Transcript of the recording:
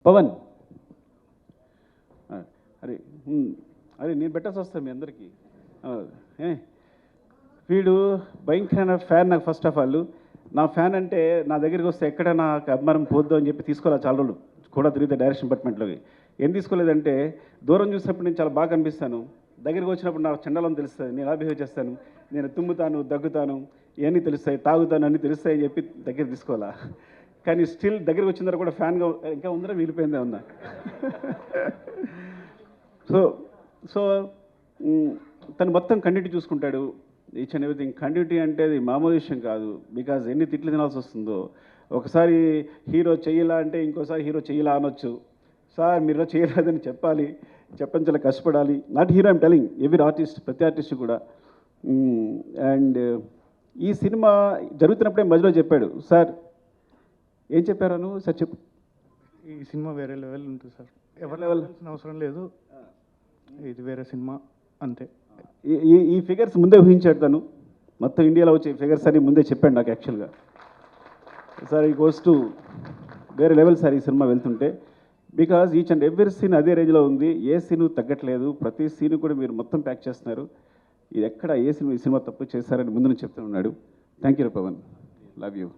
పవన్ అరే అరే నేను పెట్టాల్సి వస్తాను మీ అందరికీ వీడు భయంకరమైన ఫ్యాన్ నాకు. ఫస్ట్ ఆఫ్ ఆల్ నా ఫ్యాన్ అంటే నా దగ్గరికి వస్తే ఎక్కడ నాకు అభిమానం పోద్దు అని చెప్పి తీసుకోవాలి. చాలా రోజులు కూడా తిరిగితే డైరెక్షన్ డిపార్ట్మెంట్లోకి ఏం తీసుకోలేదంటే దూరం చూసినప్పుడు నేను చాలా బాగా కనిపిస్తాను, దగ్గరికి వచ్చినప్పుడు నాకు చండాలం తెలుస్తుంది, నేను ఎలా బిహేవ్ చేస్తాను, నేను తుమ్ముతాను, దగ్గుతాను, ఇవన్నీ తెలుస్తాయి, తాగుతాను అన్నీ తెలుస్తాయి అని చెప్పి దగ్గర తీసుకోవాలా. కానీ స్టిల్ దగ్గరికి వచ్చిన తర్వాత కూడా ఫ్యాన్గా ఇంకా ఉందరా మిగిలిపోయిందే ఉన్నా. సో సో తను మొత్తం కంటిన్యూటీ చూసుకుంటాడు, ఈచ్ అండ్ ఎవ్రీథింగ్. కంటిన్యూటీ అంటే అది మామూలు విషయం కాదు. బికాజ్ ఎన్ని తిట్లు తినాల్సి వస్తుందో. ఒకసారి హీరో చెయ్యలా అంటే ఇంకోసారి హీరో చెయ్యలా అనొచ్చు. సార్ మీరు చేయలేదని చెప్పాలి, చెప్పని చాలా కష్టపడాలి. Not hero I'm telling, every artist, ప్రతి ఆర్టిస్ట్ కూడా. అండ్ ఈ సినిమా జరుగుతున్నప్పుడే మధ్యలో చెప్పాడు, సార్ ఏం చెప్పారు నువ్వు సార్ చెప్పు. ఈ సినిమా వేరే లెవెల్ ఉంటుంది సార్, ఎవరి లెవెల్ అవసరం లేదు, ఇది వేరే సినిమా అంతే. ఈ ఫిగర్స్ ముందే ఊహించాడు తను. మొత్తం ఇండియాలో వచ్చే ఫిగర్స్ అని ముందే చెప్పాడు నాకు యాక్చువల్గా. సార్ ఈ గోస్ టు వేరే లెవెల్ సార్ ఈ సినిమా వెళ్తుంటే. Because each and every scene అదే రేంజ్లో ఉంది, ఏ సీను తగ్గట్లేదు, ప్రతి సీను కూడా మీరు మొత్తం ప్యాక్ చేస్తున్నారు. ఇది ఎక్కడ ఏ సినిమా ఈ సినిమా తప్పు చేశారని ముందు నుంచి చెప్తూ ఉన్నాడు. Thank you Pavan, love you.